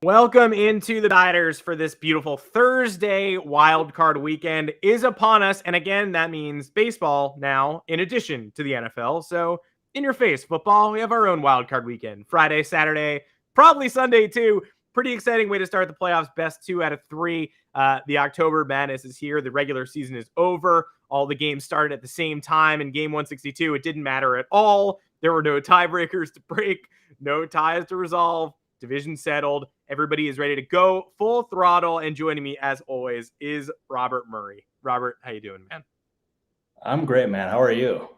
Welcome into the Diners for this beautiful Thursday. Wild card weekend is upon us. And again, that means baseball now, in addition to the NFL. So in your face, football, we have our own wild card weekend. Friday, Saturday, probably Sunday too. Pretty exciting way to start the playoffs. Best 2 out of 3. The October Madness is here. The regular season is over. All the games started at the same time. In game 162, it didn't matter at all. There were no tiebreakers to break, no ties to resolve. Division settled. Everybody is ready to go full throttle. And joining me, as always, is Robert Murray. Robert, how you doing, man? I'm great, man. How are you?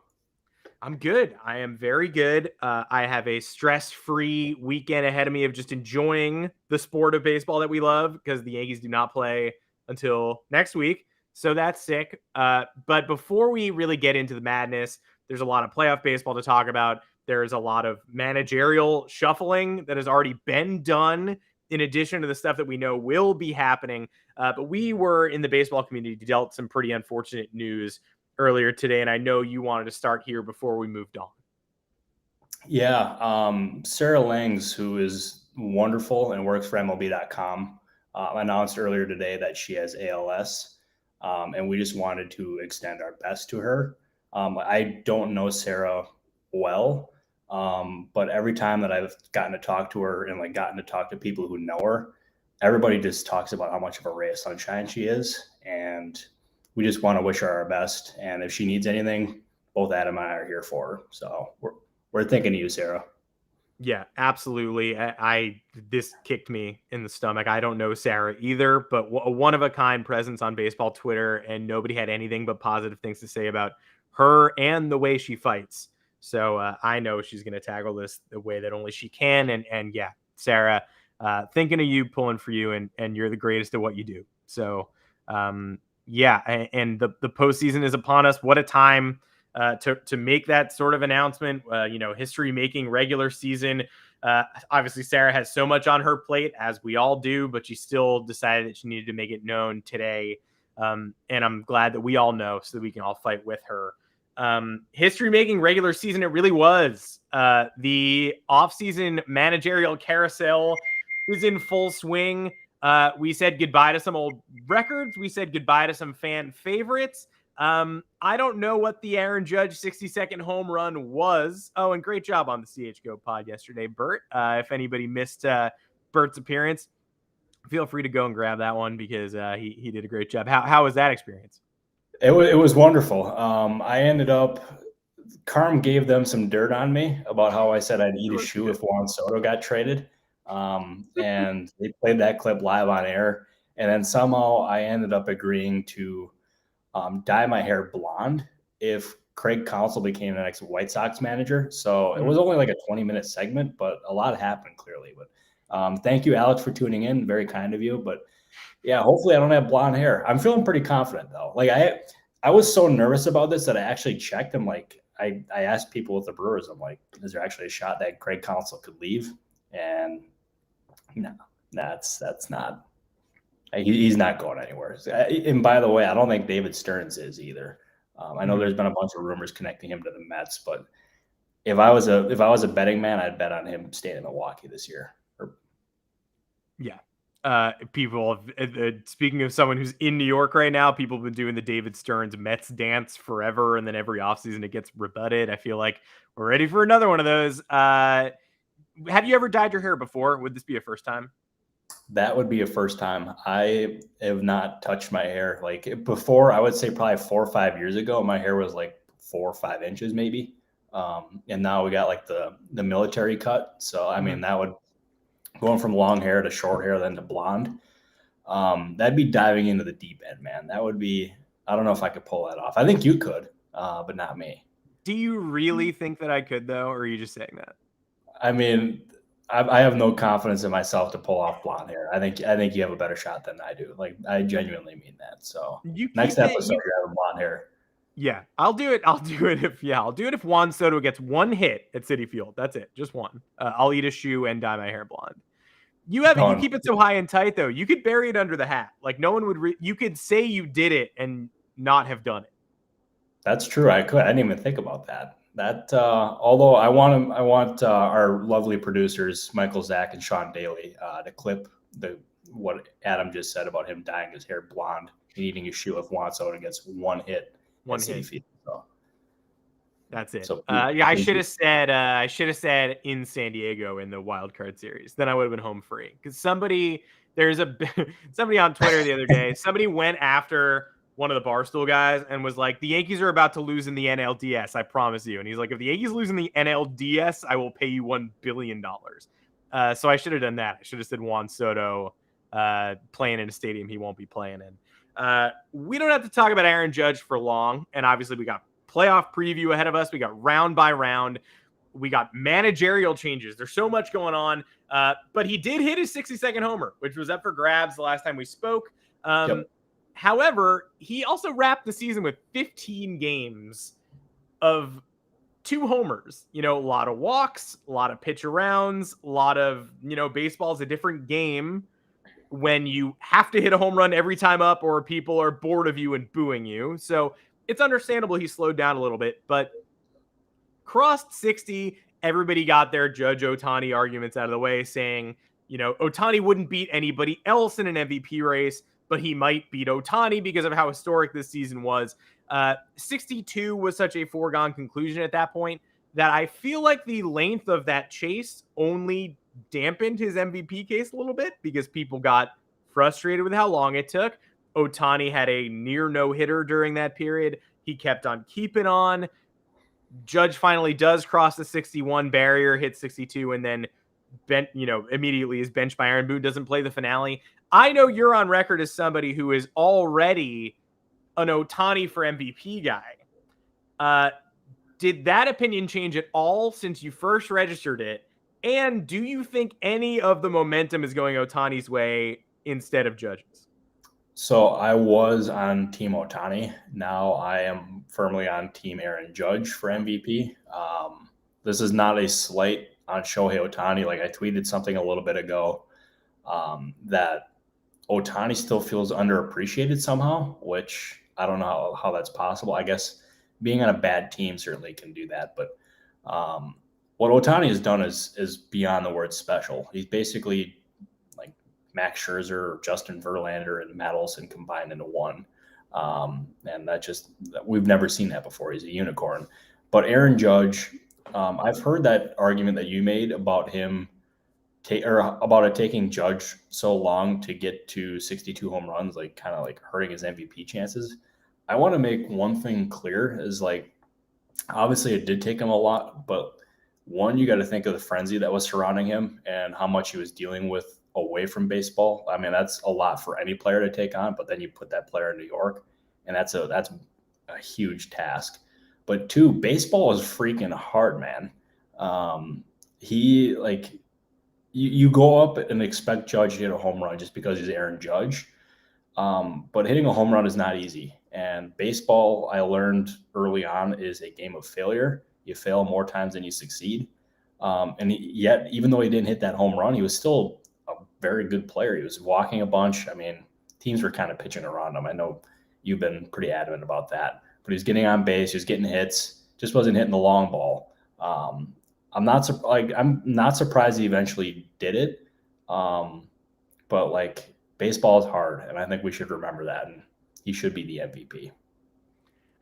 I'm good. I am very good. I have a stress-free weekend ahead of me of just enjoying the sport of baseball that we love because the Yankees do not play until next week. So that's sick. But before we really get into the madness, there's a lot of playoff baseball to talk about. There's a lot of managerial shuffling that has already been done in addition to the stuff that we know will be happening. But we were in the baseball community dealt some pretty unfortunate news earlier today, and I know you wanted to start here before we moved on. Yeah, Sarah Langs, who is wonderful and works for MLB.com, announced earlier today that she has ALS, and we just wanted to extend our best to her. I don't know Sarah well, but every time that I've gotten to talk to her and gotten to talk to people who know her, everybody just talks about how much of a ray of sunshine she is, and we just want to wish her our best. And if she needs anything, both Adam and I are here for her. So we're thinking of you, Sarah. Yeah, absolutely. This kicked me in the stomach. I don't know Sarah either, but a one of a kind presence on baseball Twitter, and nobody had anything but positive things to say about her and the way she fights. So I know she's going to tackle this the way that only she can. And yeah, Sarah, thinking of you, pulling for you, and you're the greatest at what you do. So yeah, and the postseason is upon us. What a time to make that sort of announcement. History making regular season. Obviously, Sarah has so much on her plate, as we all do, but she still decided that she needed to make it known today. And I'm glad that we all know so that we can all fight with her. History making regular season, it really was. The offseason managerial carousel was in full swing. We said goodbye to some old records. We said goodbye to some fan favorites. I don't know what the Aaron Judge 60-second home run was. Oh, and great job on the CHGO pod yesterday, Bert. If anybody missed Bert's appearance, feel free to go and grab that one because he did a great job. How was that experience? It was wonderful. I ended up, Carm gave them some dirt on me about how I said I'd eat a shoe if Juan Soto got traded. And they played that clip live on air. And then somehow I ended up agreeing to dye my hair blonde if Craig Counsell became the next White Sox manager. So it was only like a 20-minute segment, but a lot happened clearly. But thank you, Alex, for tuning in. Very kind of you. But yeah, hopefully I don't have blonde hair. I'm feeling pretty confident though. I was so nervous about this that I actually checked. I asked people with the Brewers, I'm like, is there actually a shot that Craig Counsell could leave? And no, that's not. He's not going anywhere. And by the way, I don't think David Stearns is either. I know there's been a bunch of rumors connecting him to the Mets, but if I was a betting man, I'd bet on him staying in Milwaukee this year. Yeah. People, speaking of someone who's in New York right now, people have been doing the David Stearns Mets dance forever, and then every offseason it gets rebutted. I feel like we're ready for another one of those. Have you ever dyed your hair before? Would this be a first time? That would be a first time. I have not touched my hair. Like before, I would say probably 4 or 5 years ago, my hair was like 4 or 5 inches maybe. And now we got like the military cut. So, I mean, that would going from long hair to short hair, then to blonde. That'd be diving into the deep end, man. That would be, I don't know if I could pull that off. I think you could, but not me. Do you really think that I could though? Or are you just saying that? I mean, I have no confidence in myself to pull off blonde hair. I think you have a better shot than I do. Like, I genuinely mean that. So next episode, you're having blonde hair. Yeah, I'll do it. I'll do it if Juan Soto gets one hit at Citi Field. That's it, just one. I'll eat a shoe and dye my hair blonde. You keep it so high and tight though. You could bury it under the hat. Like no one would. You could say you did it and not have done it. That's true. I could. I didn't even think about that. That although I want our lovely producers Michael, Zach, and Sean Daly to clip what Adam just said about him dyeing his hair blonde and eating a shoe if Juan Soto gets one hit at Citi Field. So that's it. So yeah, I should have said in San Diego in the wild card series. Then I would have been home free because somebody on Twitter the other day. Somebody went after one of the Barstool guys and was like, "The Yankees are about to lose in the NLDS. I promise you." And he's like, "If the Yankees lose in the NLDS, I will pay you $1 billion." So I should have done that. I should have said Juan Soto playing in a stadium he won't be playing in. We don't have to talk about Aaron Judge for long, and obviously we got playoff preview ahead of us. We got round by round. We got managerial changes. There's so much going on. But he did hit his 60-second homer, which was up for grabs the last time we spoke. Yep. However, he also wrapped the season with 15 games of 2 homers. A lot of walks, a lot of pitch arounds, a lot of, baseball's a different game when you have to hit a home run every time up or people are bored of you and booing you. So it's understandable he slowed down a little bit, but crossed 60. Everybody got their Judge Ohtani arguments out of the way, saying, Ohtani wouldn't beat anybody else in an MVP race, but he might beat Ohtani because of how historic this season was. 62 was such a foregone conclusion at that point that I feel like the length of that chase only dampened his MVP case a little bit because people got frustrated with how long it took. Ohtani had a near no-hitter during that period. He kept on keeping on. Judge finally does cross the 61 barrier, hit 62, and then immediately is benched by Aaron Boone, doesn't play the finale. I know you're on record as somebody who is already an Ohtani for MVP guy. Did that opinion change at all since you first registered it? And do you think any of the momentum is going Ohtani's way instead of Judge's? So I was on Team Ohtani. Now I am firmly on Team Aaron Judge for MVP. This is not a slight on Shohei Ohtani. Like I tweeted something a little bit ago that Ohtani still feels underappreciated somehow, which I don't know how that's possible. I guess being on a bad team certainly can do that. But what Ohtani has done is beyond the word special. He's basically like Max Scherzer, Justin Verlander, and Matt Olson combined into one. And we've never seen that before. He's a unicorn. But Aaron Judge, I've heard that argument that you made about him about it taking Judge so long to get to 62 home runs, like kind of like hurting his MVP chances. I want to make one thing clear is like, obviously it did take him a lot, but one, you got to think of the frenzy that was surrounding him and how much he was dealing with away from baseball. I mean, that's a lot for any player to take on, but then you put that player in New York and that's a huge task. But two, baseball is freaking hard, man. You go up and expect Judge to hit a home run just because he's Aaron Judge. But hitting a home run is not easy. And baseball, I learned early on, is a game of failure. You fail more times than you succeed. Yet, even though he didn't hit that home run, he was still a very good player. He was walking a bunch. I mean, teams were kind of pitching around him. I know you've been pretty adamant about that. But he was getting on base. He was getting hits. Just wasn't hitting the long ball. I'm not surprised he eventually did it. But like baseball is hard, and I think we should remember that. And he should be the MVP.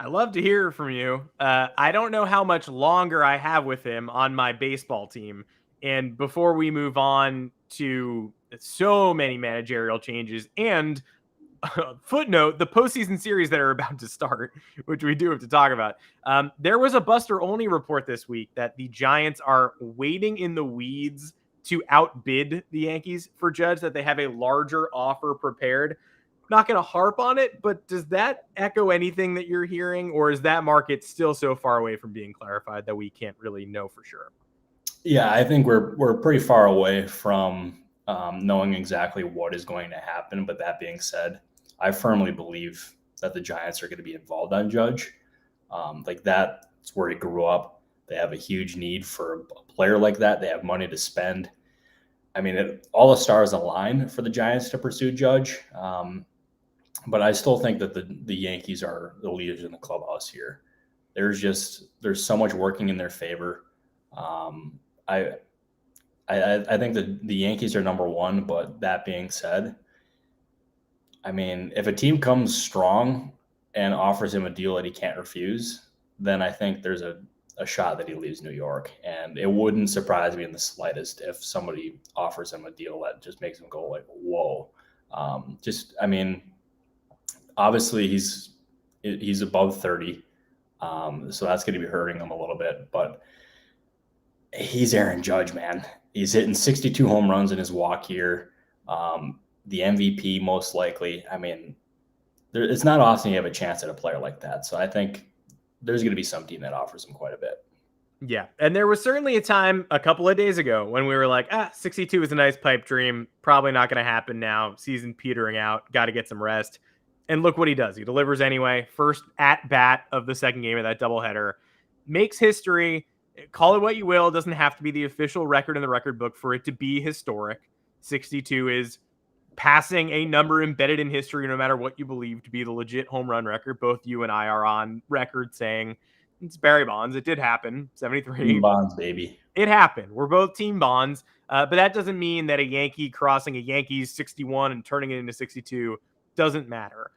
I love to hear from you. I don't know how much longer I have with him on my baseball team. And before we move on to so many managerial changes and footnote, the postseason series that are about to start, which we do have to talk about. There was a Buster Olney report this week that the Giants are waiting in the weeds to outbid the Yankees for Judge, that they have a larger offer prepared. Not going to harp on it, but does that echo anything that you're hearing, or is that market still so far away from being clarified that we can't really know for sure? Yeah, I think we're pretty far away from knowing exactly what is going to happen. But that being said, I firmly believe that the Giants are going to be involved on Judge. Like that's where he grew up. They have a huge need for a player like that. They have money to spend. I mean, all the stars align for the Giants to pursue Judge. But I still think that the Yankees are the leaders in the clubhouse here. there's so much working in their favor. I think that the Yankees are number one, but that being said, I mean, if a team comes strong and offers him a deal that he can't refuse, then I think there's a shot that he leaves New York. And it wouldn't surprise me in the slightest if somebody offers him a deal that just makes him go like, whoa. I mean, obviously he's above 30. So that's going to be hurting him a little bit, but he's Aaron Judge, man. He's hitting 62 home runs in his walk year. The MVP most likely. I mean, it's not often you have a chance at a player like that. So I think there's going to be some team that offers him quite a bit. Yeah. And there was certainly a time a couple of days ago when we were like, 62 is a nice pipe dream. Probably not going to happen now. Season petering out. Got to get some rest. And look what he does. He delivers anyway. First at bat of the second game of that doubleheader. Makes history. Call it what you will. It doesn't have to be the official record in the record book for it to be historic. 62 is passing a number embedded in history, no matter what you believe to be the legit home run record. Both you and I are on record saying it's Barry Bonds. It did happen. 73. Team Bonds, baby. It happened. We're both team Bonds. But that doesn't mean that a Yankee crossing a Yankees 61 and turning it into 62 doesn't matter.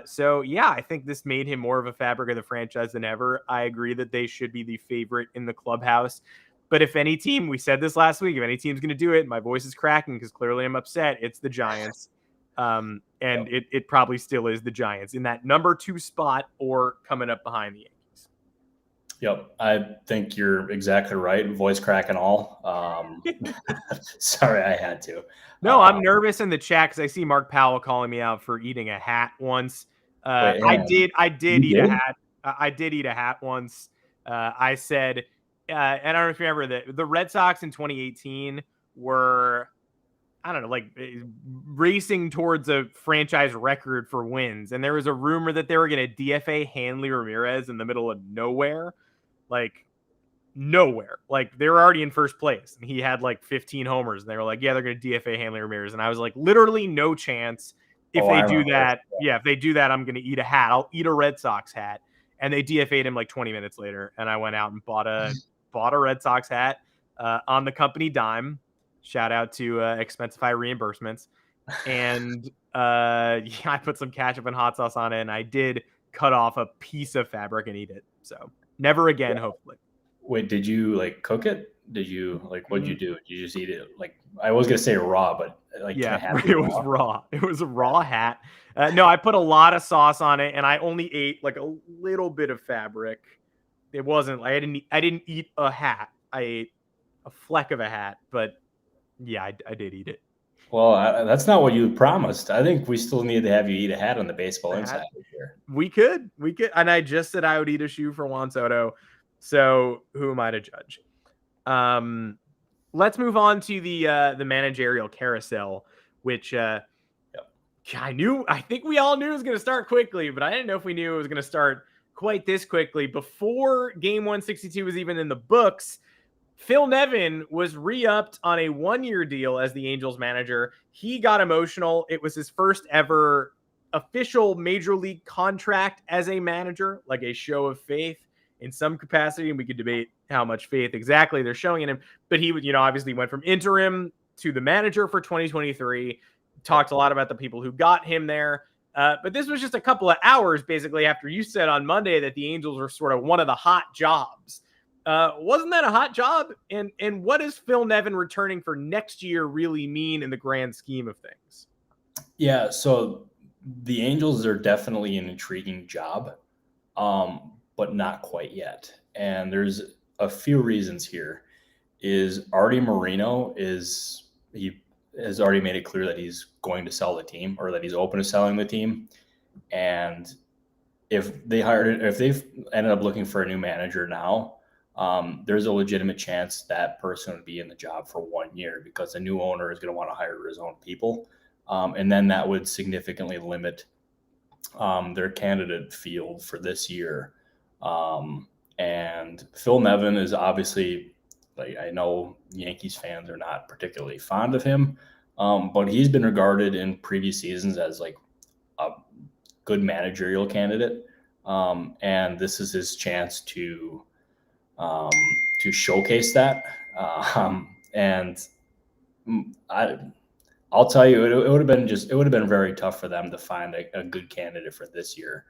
So, yeah, I think this made him more of a fabric of the franchise than ever. I agree that they should be the favorite in the clubhouse. But if any team, we said this last week, if any team's going to do it, my voice is cracking because clearly I'm upset, it's the Giants. It probably still is the Giants in that number 2 spot or coming up behind the Yankees. Yep, I think you're exactly right. Voice crack and all. Sorry, I had to. No, I'm nervous in the chat because I see Mark Powell calling me out for eating a hat once. I did eat a hat. I did eat a hat once. I said, and I don't know if you remember that the Red Sox in 2018 were, I don't know, like racing towards a franchise record for wins. And there was a rumor that they were going to DFA Hanley Ramirez in the middle of nowhere. Like nowhere. Like they were already in first place and he had like 15 homers and they were like, yeah, they're going to DFA Hanley Ramirez. And I was like, literally no chance. If they do that, if they do that, I'm going to eat a hat. I'll eat a Red Sox hat. And they DFA'd him like 20 minutes later. And I went out and bought a Red Sox hat on the company dime. Shout out to Expensify reimbursements. And I put some ketchup and hot sauce on it. And I did cut off a piece of fabric and eat it. So never again, hopefully. Wait, did you like cook it? Did you like, what'd you do? Did you just eat it? Like, I was going to say raw, but like, yeah, it was raw. It was a raw hat. No, I put a lot of sauce on it and I only ate like a little bit of fabric. It wasn't like I didn't eat a hat. I ate a fleck of a hat, but yeah, I did eat it. Well, that's not what you promised. I think we still need to have you eat a hat on the Baseball Insider here. We could. And I just said I would eat a shoe for Juan Soto. So who am I to judge? Let's move on to the managerial carousel, which I think we all knew it was going to start quickly, but I didn't know if we knew it was going to start quite this quickly. Before game 162 was even in the books, Phil Nevin was re-upped on a 1-year deal as the Angels manager. He got emotional. It was his first ever official major league contract as a manager, like a show of faith in some capacity. And we could debate how much faith exactly they're showing in him. But he would, obviously went from interim to the manager for 2023. Talked a lot about the people who got him there. But this was just a couple of hours basically after you said on Monday that the Angels were sort of one of the hot jobs. Wasn't that a hot job? And what does Phil Nevin returning for next year really mean in the grand scheme of things? Yeah, so the Angels are definitely an intriguing job, but not quite yet. And there's a few reasons here. Is Artie Moreno he has already made it clear that he's going to sell the team or that he's open to selling the team. And if they've ended up looking for a new manager now, there's a legitimate chance that person would be in the job for 1 year because the new owner is going to want to hire his own people. And then that would significantly limit their candidate field for this year. And Phil Nevin is obviously, like, I know Yankees fans are not particularly fond of him, but he's been regarded in previous seasons as like a good managerial candidate. And this is his chance um, to showcase that. And I'll tell you, it would have been very tough for them to find a good candidate for this year.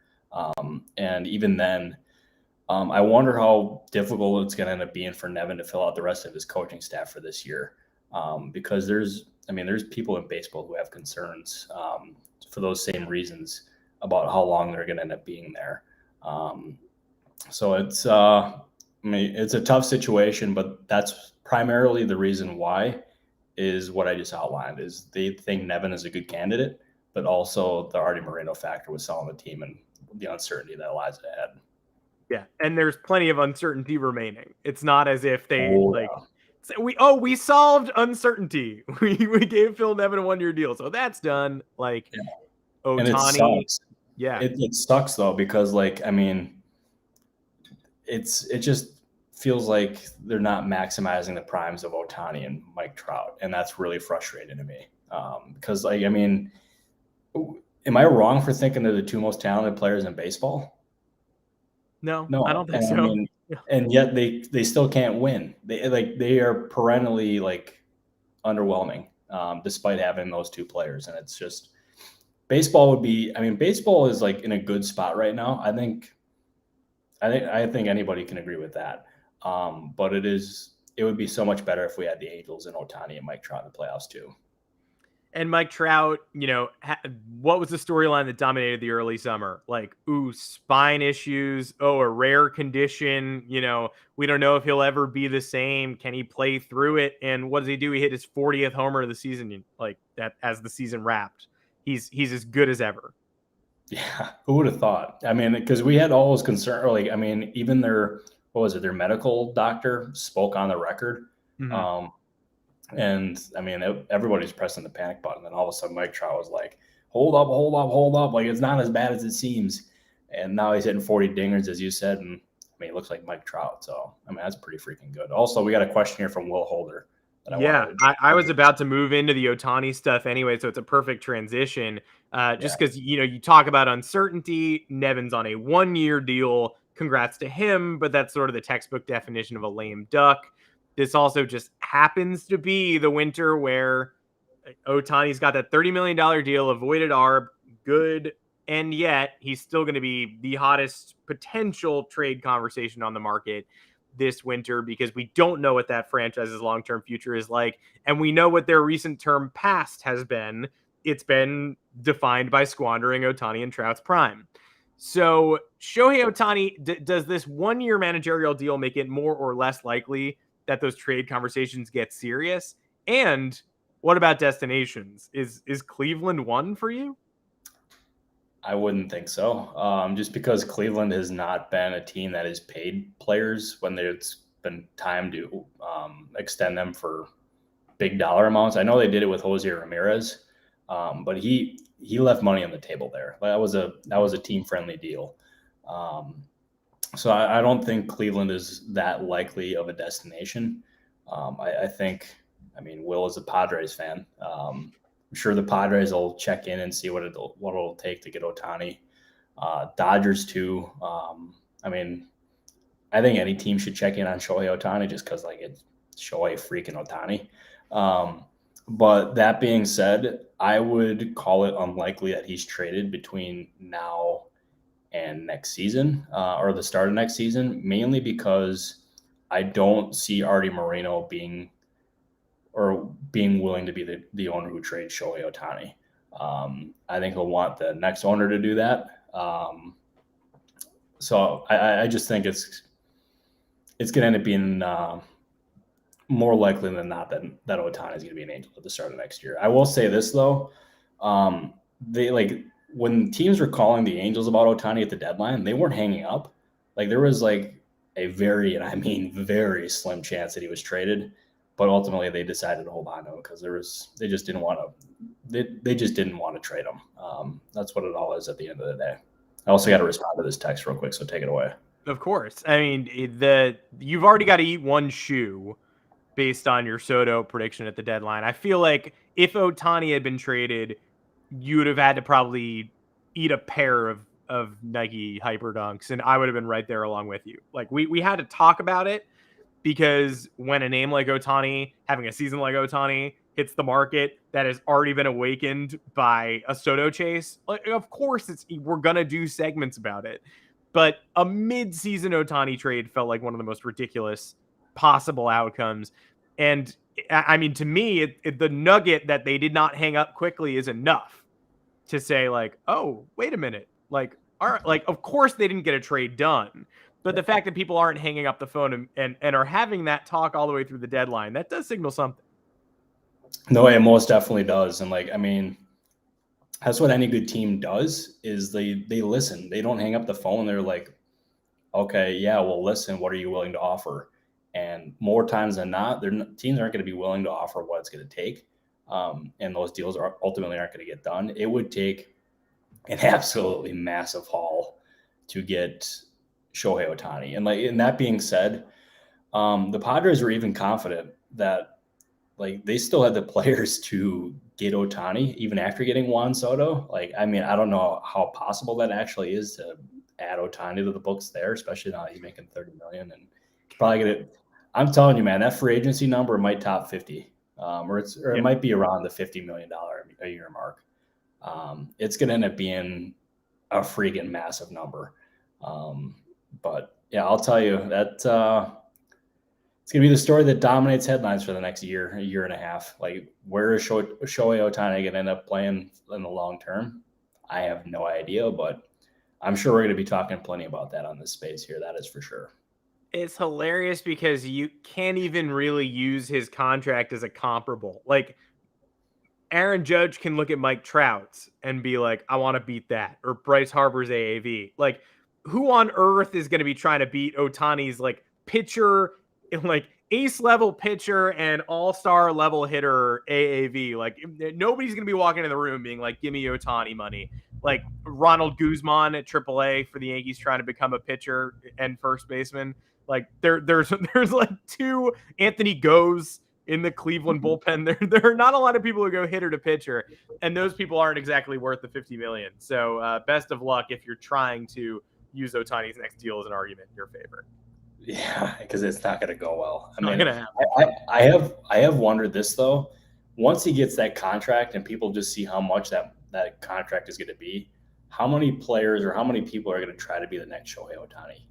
And even then, I wonder how difficult it's going to end up being for Nevin to fill out the rest of his coaching staff for this year. Because there's people in baseball who have concerns for those same reasons about how long they're going to end up being there. So it's a tough situation, but that's primarily the reason why is what I just outlined. Is they think Nevin is a good candidate, but also the Artie Moreno factor with selling the team and the uncertainty that lies ahead. Yeah, and there's plenty of uncertainty remaining. It's not as if they we solved uncertainty. We gave Phil Nevin a 1-year deal, so that's done. Like Ohtani, and it sucks. Yeah, it sucks though because it just feels like they're not maximizing the primes of Ohtani and Mike Trout, and that's really frustrating to me. Because am I wrong for thinking they're the two most talented players in baseball? No, I don't think so. And yet they still can't win. They are perennially underwhelming, despite having those two players. And it's just baseball is in a good spot right now. I think anybody can agree with that. But it would be so much better if we had the Angels and Ohtani and Mike Trout in the playoffs too. And Mike Trout, what was the storyline that dominated the early summer? Spine issues. Oh, a rare condition. We don't know if he'll ever be the same. Can he play through it? And what does he do? He hit his 40th homer of the season, as the season wrapped. He's as good as ever. Yeah, who would have thought? Because we had all those concerns. Even their medical doctor spoke on the record. Mm-hmm. And everybody's pressing the panic button. And all of a sudden, Mike Trout was like, hold up. It's not as bad as it seems. And now he's hitting 40 dingers, as you said. And he looks like Mike Trout. So, that's pretty freaking good. Also, we got a question here from Will Holder. I was about to move into the Ohtani stuff anyway. So it's a perfect transition. Just because, you talk about uncertainty. Nevin's on a 1-year deal. Congrats to him. But that's sort of the textbook definition of a lame duck. This also just happens to be the winter where Ohtani's got that $30 million deal, avoided ARB, good, and yet he's still going to be the hottest potential trade conversation on the market this winter because we don't know what that franchise's long-term future is like, and we know what their recent term past has been. It's been defined by squandering Ohtani and Trout's prime. So Shohei Ohtani, does this 1-year managerial deal make it more or less likely that those trade conversations get serious? And what about destinations? Is Cleveland one for you? I wouldn't think so. Just because Cleveland has not been a team that has paid players when it's been time to extend them for big dollar amounts. I know they did it with Jose Ramirez, but he left money on the table there. That was a team friendly deal. So I don't think Cleveland is that likely of a destination. I think, Will is a Padres fan. I'm sure the Padres will check in and see what it'll take to get Ohtani. Dodgers too. I think any team should check in on Shohei Ohtani just because it's Shohei freaking Ohtani. But that being said, I would call it unlikely that he's traded between now and next season or the start of next season, mainly because I don't see Artie Moreno being willing to be the owner who trades Shohei Ohtani. I think he'll want the next owner to do that. So I just think it's going to end up being more likely than not that Ohtani is going to be an Angel at the start of next year. I will say this though, when teams were calling the Angels about Ohtani at the deadline, they weren't hanging up. There was a very, and I mean very slim chance that he was traded, but ultimately they decided to hold on to him because they just didn't want to trade him. That's what it all is at the end of the day. I also got to respond to this text real quick, so take it away. Of course. You've already got to eat one shoe based on your Soto prediction at the deadline. I feel like if Ohtani had been traded, you would have had to probably eat a pair of Nike Hyper Dunks, and I would have been right there along with you. Like we had to talk about it because when a name like Ohtani, having a season like Ohtani, hits the market that has already been awakened by a Soto chase, like, of course we're gonna do segments about it. But a mid-season Ohtani trade felt like one of the most ridiculous possible outcomes. And I mean, to me, the nugget that they did not hang up quickly is enough to say, like, oh, wait a minute. Like, all right, like, of course they didn't get a trade done. But the fact that people aren't hanging up the phone and are having that talk all the way through the deadline, that does signal something. No, it most definitely does. And like, I mean, that's what any good team does is they listen. They don't hang up the phone. They're like, okay, yeah, well, listen, what are you willing to offer? And more times than not, teams aren't going to be willing to offer what it's going to take. And those deals ultimately aren't going to get done. It would take an absolutely massive haul to get Shohei Ohtani. And that being said, the Padres were even confident that like they still had the players to get Ohtani even after getting Juan Soto. Like, I mean, I don't know how possible that actually is to add Ohtani to the books there, especially now that he's making $30 million and probably get it. I'm telling you, man, that free agency number might top 50, or it might be around the $50 million a year mark. It's going to end up being a freaking massive number. But yeah, I'll tell you that it's going to be the story that dominates headlines for the next year and a half. Like, where is Shohei Ohtani going to end up playing in the long term? I have no idea, but I'm sure we're going to be talking plenty about that on this space here. That is for sure. It's hilarious because you can't even really use his contract as a comparable. Like, Aaron Judge can look at Mike Trout and be like, I want to beat that. Or Bryce Harper's AAV. Like, who on earth is going to be trying to beat Ohtani's like pitcher, like ace level pitcher and all-star level hitter AAV? Like, nobody's going to be walking in the room being like, give me Ohtani money. Like Ronald Guzman at AAA for the Yankees trying to become a pitcher and first baseman. Like there's like two Anthony Goes in the Cleveland bullpen. There are not a lot of people who go hitter to pitcher, and those people aren't exactly worth the $50 million. So best of luck if you're trying to use Ohtani's next deal as an argument in your favor. Yeah, because it's not going to go well. I mean, I have wondered this though. Once he gets that contract and people just see how much that contract is going to be, how many players or how many people are going to try to be the next Shohei Ohtani?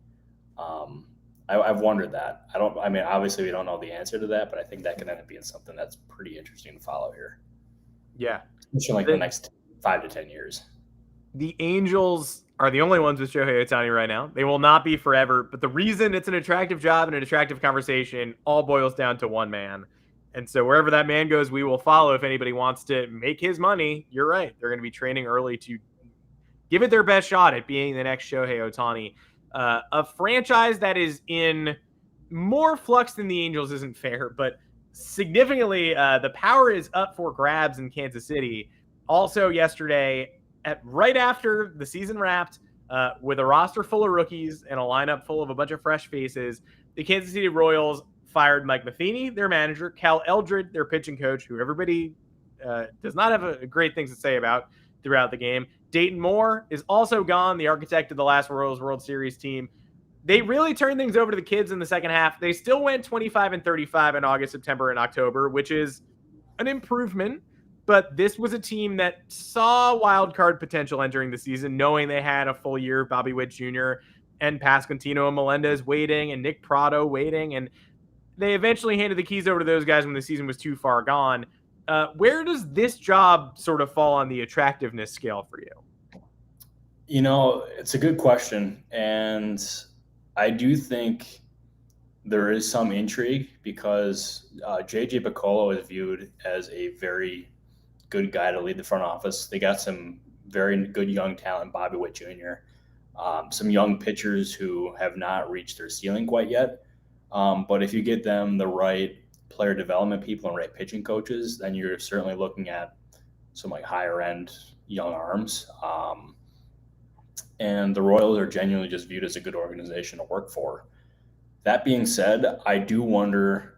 I've wondered that. I mean, obviously we don't know the answer to that, but I think that could end up being something that's pretty interesting to follow here. Yeah. Especially like the next 5 to 10 years. The Angels are the only ones with Shohei Ohtani right now. They will not be forever, but the reason it's an attractive job and an attractive conversation all boils down to one man. And so wherever that man goes, we will follow. If anybody wants to make his money, you're right. They're going to be training early to give it their best shot at being the next Shohei Ohtani. A franchise that is in more flux than the Angels isn't fair, but significantly, the power is up for grabs in Kansas City. Also yesterday, right after the season wrapped, with a roster full of rookies and a lineup full of a bunch of fresh faces, the Kansas City Royals fired Mike Matheny, their manager, Cal Eldred, their pitching coach, who everybody does not have great things to say about throughout the game. Dayton Moore is also gone, the architect of the last Royals World Series team. They really turned things over to the kids in the second half. They still went 25-35 in August, September, and October, which is an improvement. But this was a team that saw wild card potential entering the season, knowing they had a full year of Bobby Witt Jr. and Pasquantino and Melendez waiting and Nick Pratto waiting. And they eventually handed the keys over to those guys when the season was too far gone. Where does this job sort of fall on the attractiveness scale for you? You know, it's a good question. And I do think there is some intrigue because JJ Picollo is viewed as a very good guy to lead the front office. They got some very good young talent, Bobby Witt Jr., some young pitchers who have not reached their ceiling quite yet. But if you get them the right player development people and right pitching coaches, then you're certainly looking at some like higher end young arms. And the Royals are genuinely just viewed as a good organization to work for. That being said, I do wonder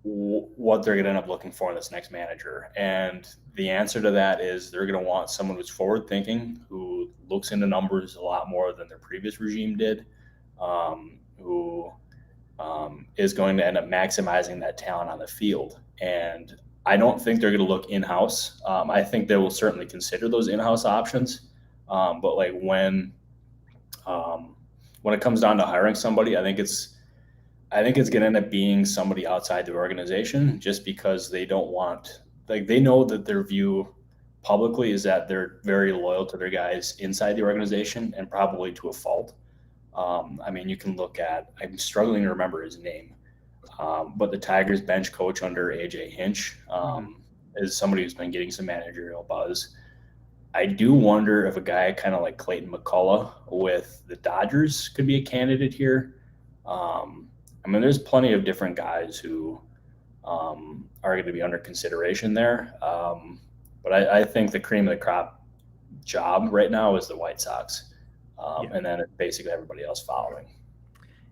what they're going to end up looking for in this next manager. And the answer to that is they're going to want someone who's forward thinking, who looks into numbers a lot more than their previous regime did, who is going to end up maximizing that talent on the field. And I don't think they're going to look in-house. I think they will certainly consider those in-house options. But like when it comes down to hiring somebody, I think it's going to end up being somebody outside the organization, just because they don't want, like, they know that their view publicly is that they're very loyal to their guys inside the organization, and probably to a fault. I mean, you can look at, I'm struggling to remember his name, but the Tigers bench coach under AJ Hinch is somebody who's been getting some managerial buzz. I do wonder if a guy kind of like Clayton McCullough with the Dodgers could be a candidate here. I mean, there's plenty of different guys who are going to be under consideration there. But I think the cream of the crop job right now is the White Sox. And then basically everybody else following.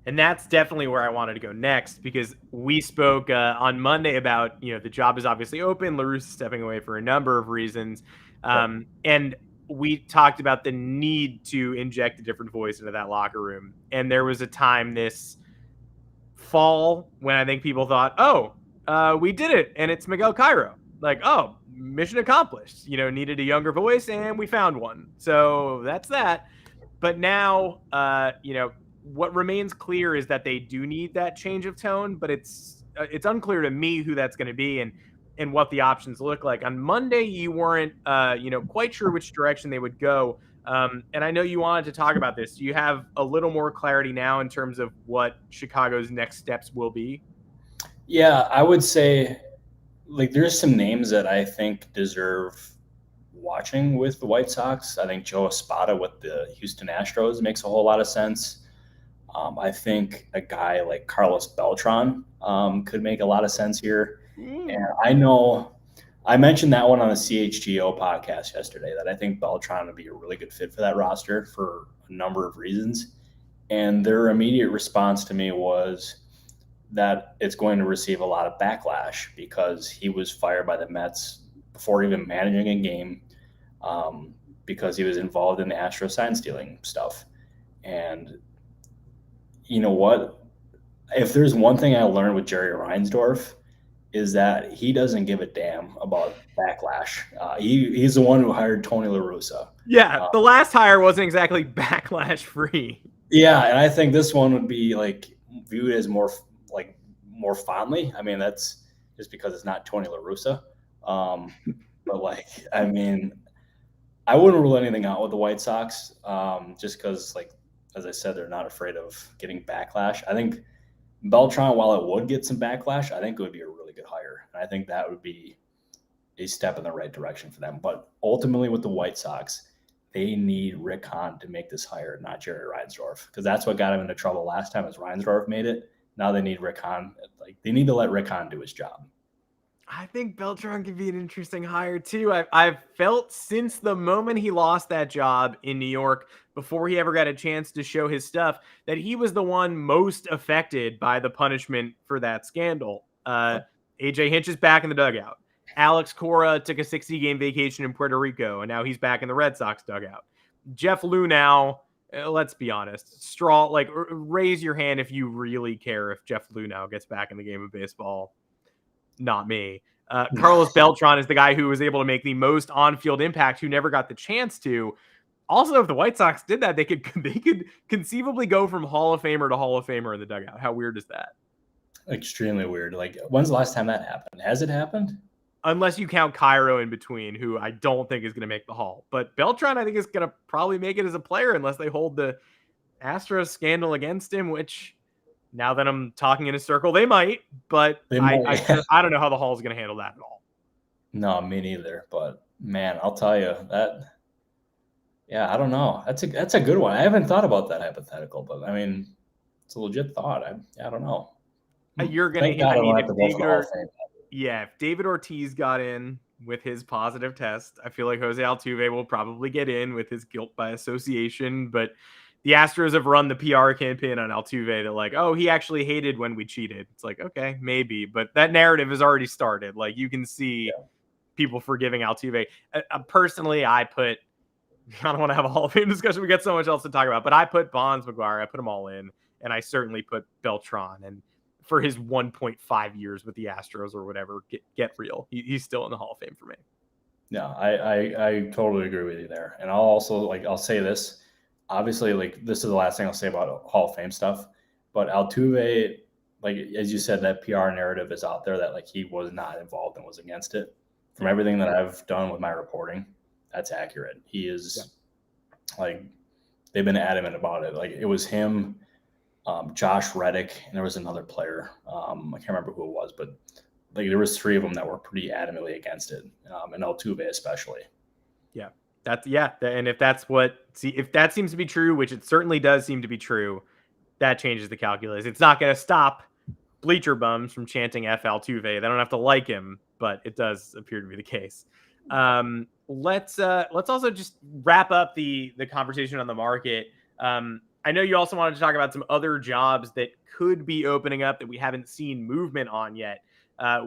And that's definitely where I wanted to go next, because we spoke on Monday about, the job is obviously open. La Russa stepping away for a number of reasons. And we talked about the need to inject a different voice into that locker room. And there was a time this fall when I think people thought, we did it, and it's Miguel Cairo. Like, mission accomplished. Needed a younger voice, and we found one. So that's that. But now, what remains clear is that they do need that change of tone, but it's unclear to me who that's going to be and what the options look like. On Monday, you weren't, quite sure which direction they would go. And I know you wanted to talk about this. Do you have a little more clarity now in terms of what Chicago's next steps will be? Yeah, I would say, like, there's some names that I think deserve watching with the White Sox. I think Joe Espada with the Houston Astros makes a whole lot of sense. I think a guy like Carlos Beltran could make a lot of sense here. And I know I mentioned that one on the CHGO podcast yesterday, that I think Beltran would be a really good fit for that roster for a number of reasons. And their immediate response to me was that it's going to receive a lot of backlash because he was fired by the Mets before even managing a game, because he was involved in the Astro sign stealing stuff. And you know what? If there's one thing I learned with Jerry Reinsdorf, is that he doesn't give a damn about backlash. He's the one who hired Tony La Russa. Yeah, the last hire wasn't exactly backlash free. Yeah, and I think this one would be like viewed as more fondly. I mean, that's just because it's not Tony La Russa. But like, I mean, I wouldn't rule anything out with the White Sox, just because, like, as I said, they're not afraid of getting backlash. I think Beltran, while it would get some backlash, I think it would be a really good hire. And I think that would be a step in the right direction for them. But ultimately with the White Sox, they need Rick Hahn to make this hire, not Jerry Reinsdorf, because that's what got him into trouble last time, as Reinsdorf made it. Now they need Rick Hahn. Like, they need to let Rick Hahn do his job. I think Beltran could be an interesting hire too. I've felt since the moment he lost that job in New York, before he ever got a chance to show his stuff, that he was the one most affected by the punishment for that scandal. AJ Hinch is back in the dugout. Alex Cora took a 60-game vacation in Puerto Rico, and now he's back in the Red Sox dugout. Jeff Lunau, let's be honest, raise your hand if you really care if Jeff Lunau gets back in the game of baseball. Not me. Carlos Beltran is the guy who was able to make the most on-field impact, who never got the chance to. Also, if the White Sox did that, they could conceivably go from Hall of Famer to Hall of Famer in the dugout. How weird is that? Extremely weird. Like, when's the last time that happened? Has it happened? Unless you count Cairo in between, who I don't think is going to make the Hall. But Beltran, I think, is going to probably make it as a player unless they hold the Astros scandal against him, which, now that I'm talking in a circle, they might. But I don't know how the Hall is going to handle that at all. No, me neither. But, man, I'll tell you that. Yeah, I don't know. That's a good one. I haven't thought about that hypothetical, but I mean, it's a legit thought. I don't know. You're going to. I mean, if David Ortiz got in with his positive test, I feel like Jose Altuve will probably get in with his guilt by association. But the Astros have run the PR campaign on Altuve that like, oh, he actually hated when we cheated. It's like, okay, maybe, but that narrative has already started. Like you can see people forgiving Altuve. Personally, I don't want to have a Hall of Fame discussion. We got so much else to talk about, but I put Bonds, McGuire, I put them all in, and I certainly put Beltran. And for his 1.5 years with the Astros or whatever, get real. He's still in the Hall of Fame for me. No, I totally agree with you there. And I'll say this. Obviously, like this is the last thing I'll say about Hall of Fame stuff. But Altuve, like as you said, that PR narrative is out there that like he was not involved and was against it. From everything that I've done with my reporting, that's accurate. He is like they've been adamant about it. Like it was him, Josh Reddick, and there was another player. I can't remember who it was, but like there was 3 of them that were pretty adamantly against it, and Altuve especially. Yeah, and if that seems to be true, which it certainly does seem to be true, that changes the calculus. It's not going to stop bleacher bums from chanting F Altuve. They don't have to like him, but it does appear to be the case. Let's also just wrap up the conversation on the market. I know you also wanted to talk about some other jobs that could be opening up that we haven't seen movement on yet.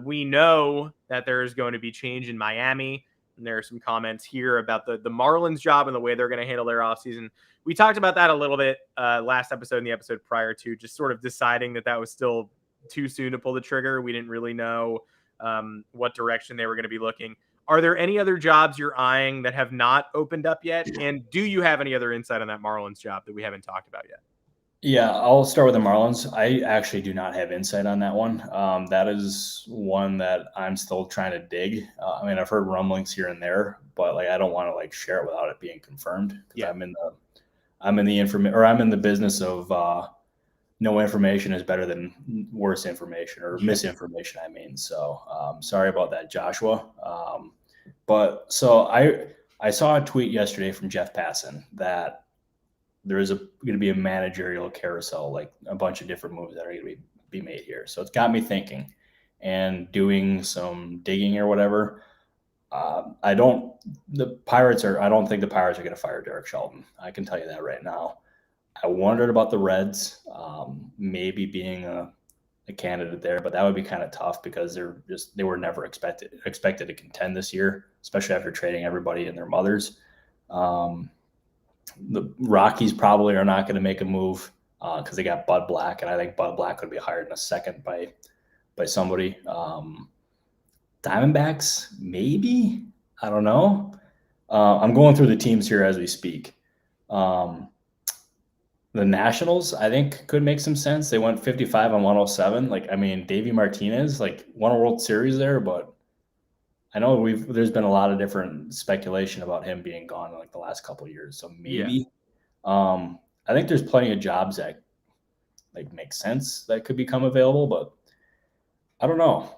We know that there is going to be change in Miami, and there are some comments here about the Marlins job and the way they're going to handle their offseason. We talked about that a little bit last episode and the episode prior to, just sort of deciding that was still too soon to pull the trigger. We didn't really know what direction they were going to be looking. Are there any other jobs you're eyeing that have not opened up yet? And do you have any other insight on that Marlins job that we haven't talked about yet? Yeah, I'll start with the Marlins. I actually do not have insight on that one. That is one that I'm still trying to dig. I mean, I've heard rumblings here and there, but like I don't want to like share it without it being confirmed. Yeah. I'm in the business of no information is better than worse information or misinformation. I mean, so sorry about that, Joshua. But so I saw a tweet yesterday from Jeff Passan that there is going to be a managerial carousel, like a bunch of different moves that are going to be made here. So it's got me thinking and doing some digging or whatever. I don't think the Pirates are going to fire Derek Shelton. I can tell you that right now. I wondered about the Reds maybe being a candidate there, but that would be kind of tough because they were never expected to contend this year, especially after trading everybody and their mothers. The Rockies probably are not going to make a move because they got Bud Black, and I think Bud Black would be hired in a second by somebody. Diamondbacks, maybe. I don't know. I'm going through the teams here as we speak. The Nationals, I think, could make some sense. They went 55 on 107. Like, I mean, Davey Martinez, like, won a World Series there, but I know there's been a lot of different speculation about him being gone in like the last couple of years. So maybe, I think there's plenty of jobs that like make sense that could become available, but I don't know.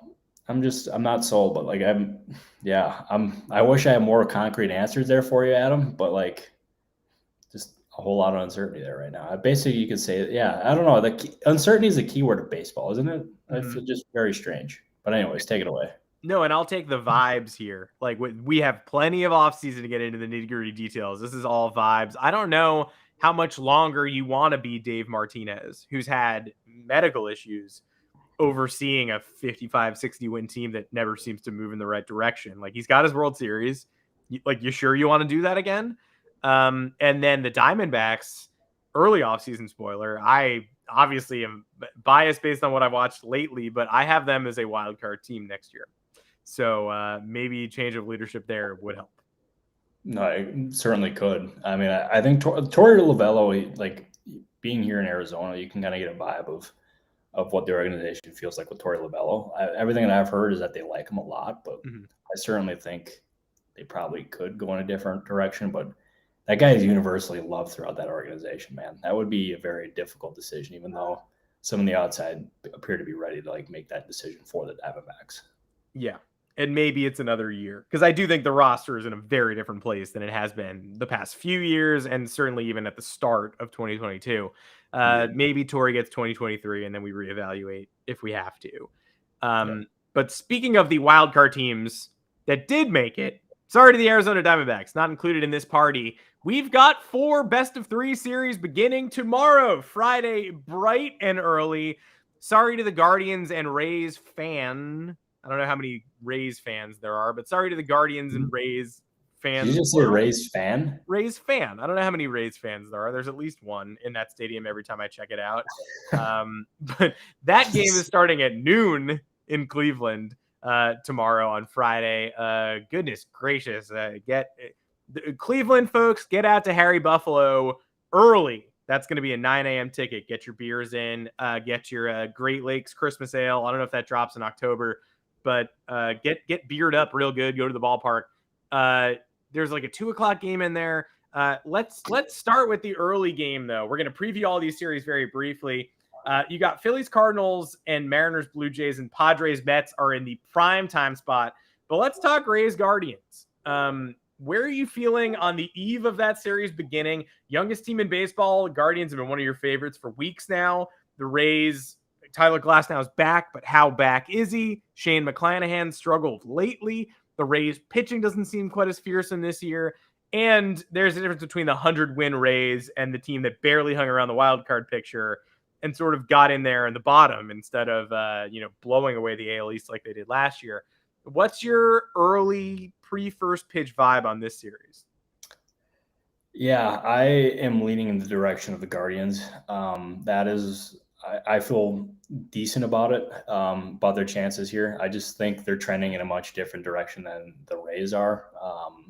I'm not sold, but like, I wish I had more concrete answers there for you, Adam, but like just a whole lot of uncertainty there right now. Basically you could say, I don't know. Uncertainty is the key word of baseball, isn't it? I feel just very strange, but anyways, take it away. No, and I'll take the vibes here. Like we have plenty of offseason to get into the nitty-gritty details. This is all vibes. I don't know how much longer you want to be Dave Martinez, who's had medical issues, overseeing a 55-60 win team that never seems to move in the right direction. Like he's got his World Series. Like, you sure you want to do that again? And then the Diamondbacks, early offseason spoiler. I obviously am biased based on what I've watched lately, but I have them as a wild card team next year. So maybe change of leadership there would help. No, it certainly could. I mean, I think Torey Lovello, like being here in Arizona, you can kind of get a vibe of what the organization feels like with Torey Lovello. Everything that I've heard is that they like him a lot, but I certainly think they probably could go in a different direction. But that guy is universally loved throughout that organization, man. That would be a very difficult decision, even though some on the outside appear to be ready to like make that decision for the Diamondbacks. Yeah. And maybe it's another year, because I do think the roster is in a very different place than it has been the past few years, and certainly even at the start of 2022. Maybe Torrey gets 2023, and then we reevaluate if we have to. But speaking of the wildcard teams that did make it, Sorry to the Arizona Diamondbacks, not included in this party. We've got 4 best-of-3 series beginning tomorrow, Friday, bright and early. Sorry to the Guardians and Rays fan. I don't know how many Rays fans there are, but sorry to the Guardians and Rays fans. Did you just say Rays fan? Rays fan. I don't know how many Rays fans there are. There's at least one in that stadium every time I check it out. But that game is starting at noon in Cleveland tomorrow on Friday. Goodness gracious. Cleveland folks, get out to Harry Buffalo early. That's going to be a 9 a.m. ticket. Get your beers in. Get your Great Lakes Christmas Ale. I don't know if that drops in October, but get beered up real good. Go to the ballpark. There's like a 2:00 game in there. Let's start with the early game, though. We're going to preview all these series very briefly. You got Phillies, Cardinals, and Mariners, Blue Jays, and Padres, Mets are in the prime time spot. But let's talk Rays, Guardians. Where are you feeling on the eve of that series beginning? Youngest team in baseball. Guardians have been one of your favorites for weeks now. The Rays, Tyler Glasnow is back, but how back is he? Shane McClanahan struggled lately. The Rays pitching doesn't seem quite as fearsome this year. And there's a difference between the 100-win Rays and the team that barely hung around the wild card picture and sort of got in there in the bottom instead of blowing away the AL East like they did last year. What's your early pre-first pitch vibe on this series? Yeah, I am leaning in the direction of the Guardians. I feel decent about it, about their chances here. I just think they're trending in a much different direction than the Rays are.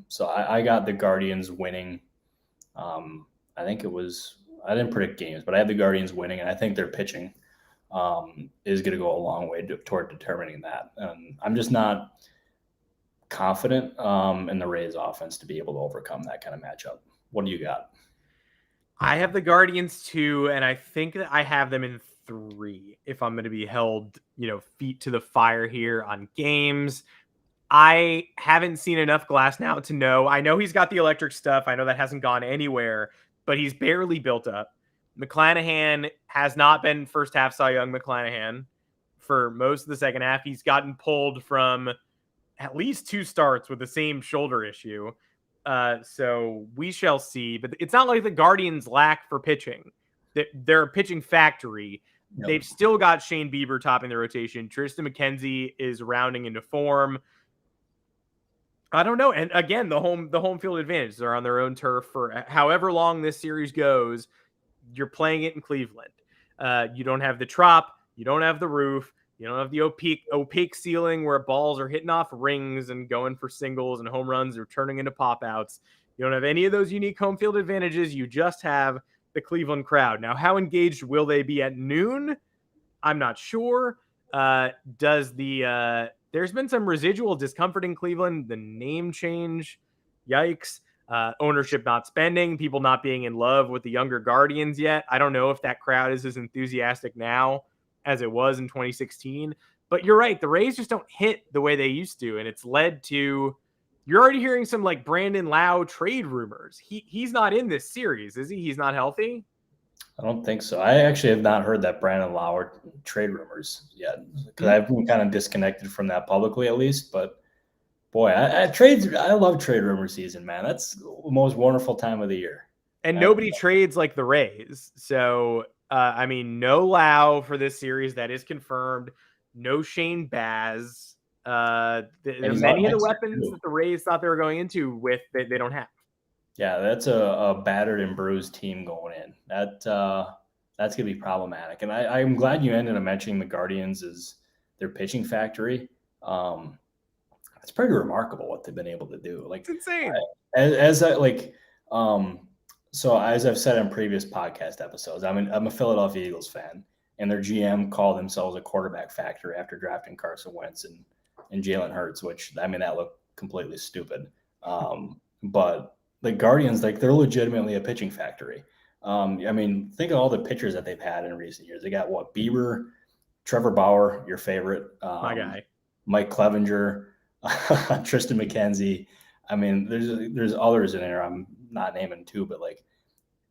So I got the Guardians winning. I didn't predict games, but I had the Guardians winning, and I think their pitching is going to go a long way toward determining that. I'm just not confident in the Rays offense to be able to overcome that kind of matchup. What do you got? I have the Guardians 2, and I think that I have them in 3 if I'm going to be held, feet to the fire here on games. I haven't seen enough Glasnow to know. I know he's got the electric stuff. I know that hasn't gone anywhere, but he's barely built up. McClanahan has not been first half Cy Young McClanahan for most of the second half. He's gotten pulled from at least 2 starts with the same shoulder issue. So we shall see. But it's not like the Guardians lack for pitching. They're a pitching factory. Yep. They've still got Shane Bieber topping the rotation. Tristan McKenzie is rounding into form. I don't know. And again, the home field advantage. They're on their own turf for however long this series goes. You're playing it in Cleveland. You don't have the trop. You don't have the roof. You don't have the opaque ceiling where balls are hitting off rings and going for singles and home runs or turning into pop-outs. You don't have any of those unique home field advantages. You just have the Cleveland crowd. Now, how engaged will they be at noon? I'm not sure. There's been some residual discomfort in Cleveland. The name change, yikes. Ownership not spending, people not being in love with the younger Guardians yet. I don't know if that crowd is as enthusiastic now as it was in 2016. But you're right. The Rays just don't hit the way they used to. And it's led to, you're already hearing some like Brandon Lau trade rumors. He's not in this series, is he? He's not healthy? I don't think so. I actually have not heard that Brandon Lau trade rumors yet because I've been kind of disconnected from that publicly at least. But boy, I love trade rumor season, man. That's the most wonderful time of the year. And nobody trades like the Rays. So, no Lau for this series. That is confirmed. No Shane Baz. Many of the weapons that the Rays thought they were going into with, they don't have. Yeah, that's a battered and bruised team going in. That's going to be problematic. And I'm glad you ended up mentioning the Guardians as their pitching factory. It's pretty remarkable what they've been able to do. Like, it's insane. So as I've said in previous podcast episodes, I'm a Philadelphia Eagles fan, and their GM called themselves a quarterback factory after drafting Carson Wentz and Jalen Hurts, which that looked completely stupid. But the Guardians, they're legitimately a pitching factory. Think of all the pitchers that they've had in recent years. They got Bieber, Trevor Bauer, your favorite, my guy, Mike Clevenger, Tristan McKenzie. There's others in there. I'm not naming 2, but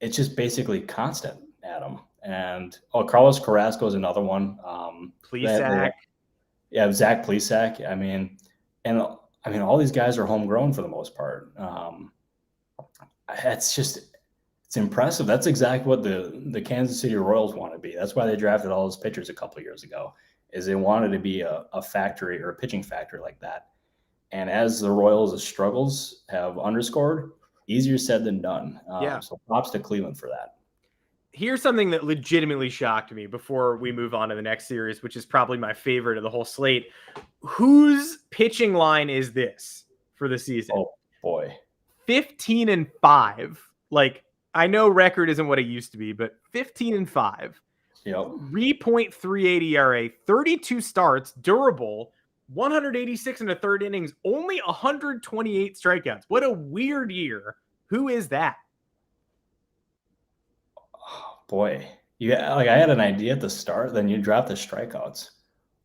it's just basically constant, Adam. And Carlos Carrasco is another one. Plesac. Yeah, Zach Plesac. And I mean, all these guys are homegrown for the most part. It's impressive. That's exactly what the Kansas City Royals want to be. That's why they drafted all those pitchers a couple of years ago, is they wanted to be a factory or a pitching factory like that. And as the Royals' struggles have underscored, easier said than done. So props to Cleveland for that. Here's something that legitimately shocked me before we move on to the next series, which is probably my favorite of the whole slate. Whose pitching line is this for the season? Oh, boy. 15-5. Like, I know record isn't what it used to be, but 15-5. Yep. 3.38 ERA, 32 starts, durable, 186 in the third innings, only 128 strikeouts. What a weird year. Who is that? Oh, boy. I had an idea at the start, then you dropped the strikeouts.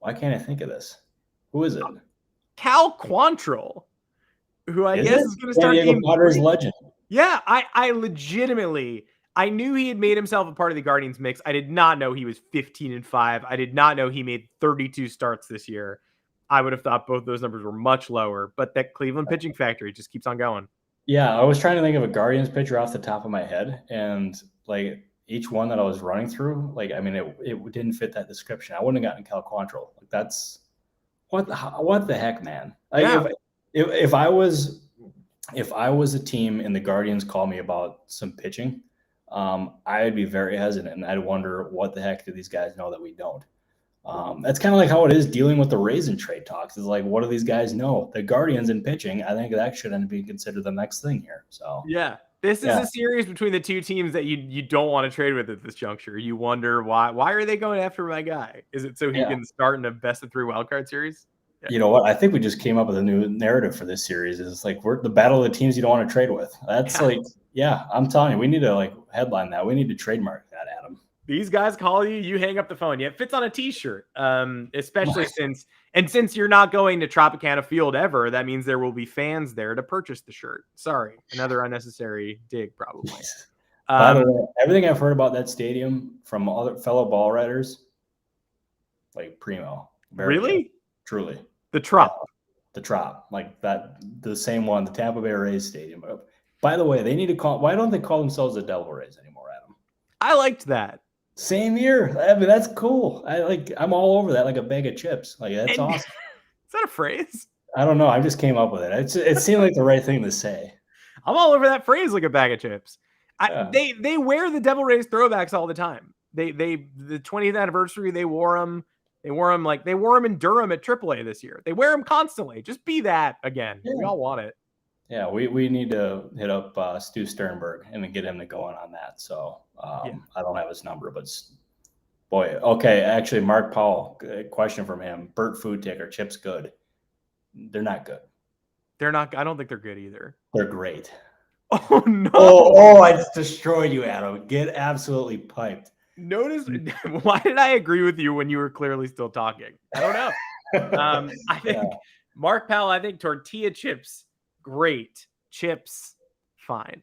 Why can't I think of this? Who is it? Cal Quantrill, who I guess is going to start Diego Padres legend. Yeah, I legitimately, I knew he had made himself a part of the Guardians mix. I did not know he was 15-5. I did not know he made 32 starts this year. I would have thought both those numbers were much lower, but that Cleveland pitching factory just keeps on going. Yeah, I was trying to think of a Guardians pitcher off the top of my head, and like each one that I was running through, like, I mean, it didn't fit that description. I wouldn't have gotten Cal Quantrill. Like, that's what the heck, man. Like, Yeah. if I was a team and the Guardians call me about some pitching, I'd be very hesitant, and I'd wonder what the heck do these guys know that we don't. That's kind of like how it is dealing with the Rays in trade talks. It's like, what do these guys know? The Guardians in pitching, I think that should end up being considered the next thing here. So yeah, this is a series between the two teams that you don't want to trade with at this juncture. You wonder why are they going after my guy? Is it so he can start in a best of 3 wildcard series? Yeah. You know what? I think we just came up with a new narrative for this series. It's like, we're the battle of the teams you don't want to trade with. That's I'm telling you, we need to headline that. We need to trademark that, Adam. These guys call you, you hang up the phone. Yeah, it fits on a t-shirt. Especially since you're not going to Tropicana Field ever, that means there will be fans there to purchase the shirt. Sorry, another unnecessary dig, probably. By the way, everything I've heard about that stadium from other fellow ball writers, like primo. Really? Good. Truly. The Trout. The Trout. Like that, the same one, the Tampa Bay Rays stadium. By the way, they need to why don't they call themselves the Devil Rays anymore, Adam? I liked that. Same year. I mean, that's cool. I'm all over that, like a bag of chips. Like, that's awesome. Is that a phrase? I don't know. I just came up with it. It seemed like the right thing to say. I'm all over that phrase, like a bag of chips. They wear the Devil Rays throwbacks all the time. The 20th anniversary, they wore them. They wore them in Durham at AAA this year. They wear them constantly. Just be that again. Yeah. We all want it. Yeah, we need to hit up Stu Sternberg and get him to go on that. So I don't have his number, but boy, okay. Actually, Mark Powell, question from him: Burt Food Tick, are chips good? They're not good. They're not. I don't think they're good either. They're great. Oh no! Oh, I just destroyed you, Adam. Get absolutely piped. Notice why did I agree with you when you were clearly still talking? I don't know. I think Mark Powell. I think tortilla chips. Great. Chips, fine.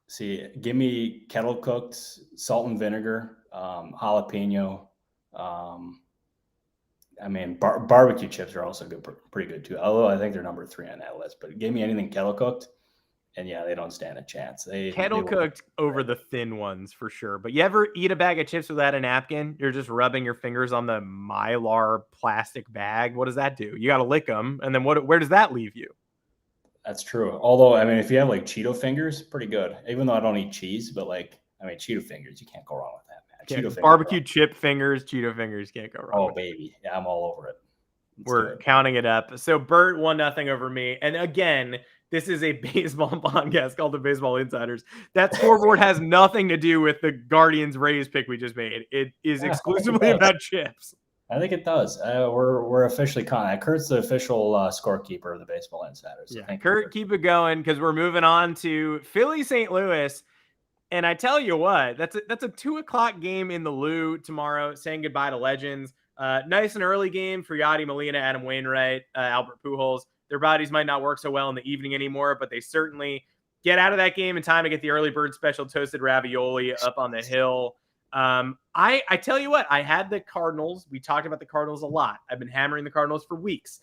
See, give me kettle cooked, salt and vinegar, jalapeno. I mean, barbecue chips are also good, pretty good too. Although I think they're number 3 on that list. But give me anything kettle cooked, and they don't stand a chance. Kettle cooked over the thin ones for sure. But you ever eat a bag of chips without a napkin? You're just rubbing your fingers on the Mylar plastic bag. What does that do? You got to lick them, and then where does that leave you? That's true. Although, I mean, if you have like Cheeto fingers, pretty good. Even though I don't eat cheese, but Cheeto fingers, you can't go wrong with that, man. Barbecue chip fingers, Cheeto fingers, can't go wrong. Oh, baby. Yeah, I'm all over it. We're counting it up. So Bert 1-0 over me. And again, this is a baseball podcast called the Baseball Insiders. That scoreboard has nothing to do with the Guardians Rays pick we just made. It is exclusively about chips. I think it does. We're officially Kurt's the official scorekeeper of the Baseball Insiders. So Kurt, keep it going because we're moving on to Philly St. Louis. And I tell you what, that's a 2:00 game in the Lou tomorrow, saying goodbye to legends. Nice and early game for Yadi Molina, Adam Wainwright, Albert Pujols. Their bodies might not work so well in the evening anymore, but they certainly get out of that game in time to get the early bird special toasted ravioli up on the hill. I tell you what, I had the Cardinals. We talked about the Cardinals a lot. I've been hammering the Cardinals for weeks.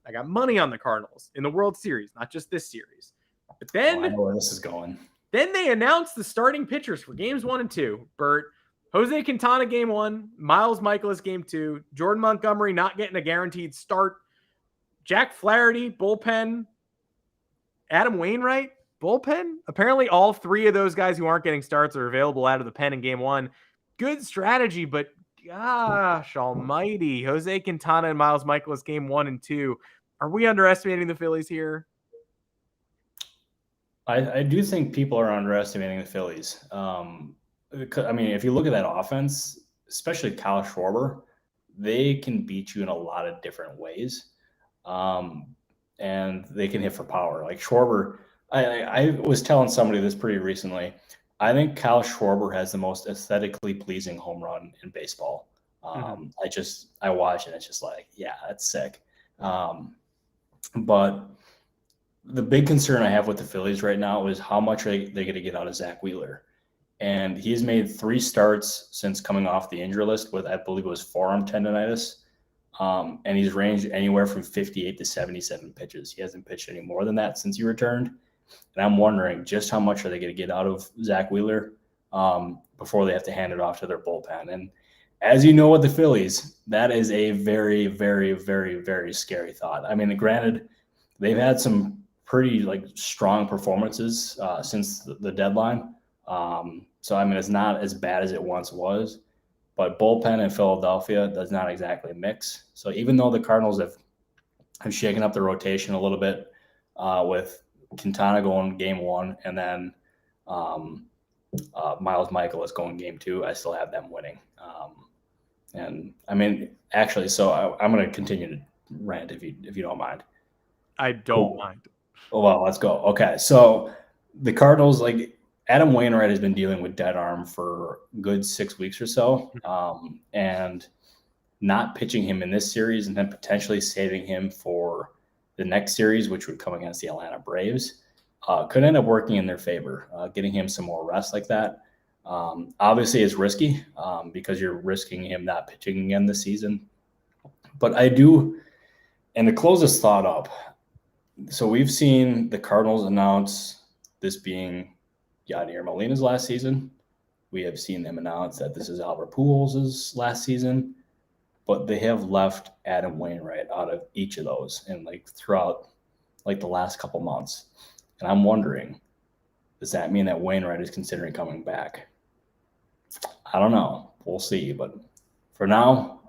I got money on the Cardinals in the World Series, not just this series. But I then, know where this is going. then they announced the starting pitchers for games 1 and 2. Bert, Jose Quintana game 1, Miles Michaelis game 2, Jordan Montgomery not getting a guaranteed start, Jack Flaherty bullpen, Adam Wainwright bullpen. Apparently, all 3 of those guys who aren't getting starts are available out of the pen in game 1. Good strategy, but gosh almighty, Jose Quintana and Miles Michaelis game 1 and 2. Are we underestimating the Phillies here? I do think people are underestimating the Phillies. I mean, if you look at that offense, especially Kyle Schwarber, they can beat you in a lot of different ways. And they can hit for power. Like Schwarber, I was telling somebody this pretty recently. I think Kyle Schwarber has the most aesthetically pleasing home run in baseball. I watch it. It's just like, yeah, that's sick. But the big concern I have with the Phillies right now is how much are they going to get out of Zach Wheeler. And he's made 3 starts since coming off the injury list with, I believe it was forearm tendonitis. And he's ranged anywhere from 58 to 77 pitches. He hasn't pitched any more than that since he returned. And I'm wondering just how much are they going to get out of Zach Wheeler before they have to hand it off to their bullpen. And as you know with the Phillies, that is a very, very, very, very scary thought. I mean, granted, they've had some pretty strong performances since the deadline. So, I mean, it's not as bad as it once was. But bullpen in Philadelphia does not exactly mix. So even though the Cardinals have shaken up the rotation a little bit with Quintana going game 1 and then Miles Michaelis going game 2, I still have them winning. And I mean, actually, so I'm going to continue to rant if you don't mind. I don't mind. Oh, well, let's go. Okay, so the Cardinals, Adam Wainwright has been dealing with dead arm for a good 6 weeks or so, and not pitching him in this series and then potentially saving him for the next series, which would come against the Atlanta Braves, could end up working in their favor, getting him some more rest like that. Obviously, it's risky because you're risking him not pitching again this season. But I do, and to close this thought up, so we've seen the Cardinals announce this being Yadier Molina's last season. We have seen them announce that this is Albert Pujols' last season, but they have left Adam Wainwright out of each of those and throughout the last couple months. And I'm wondering, does that mean that Wainwright is considering coming back? I don't know. We'll see. But for now,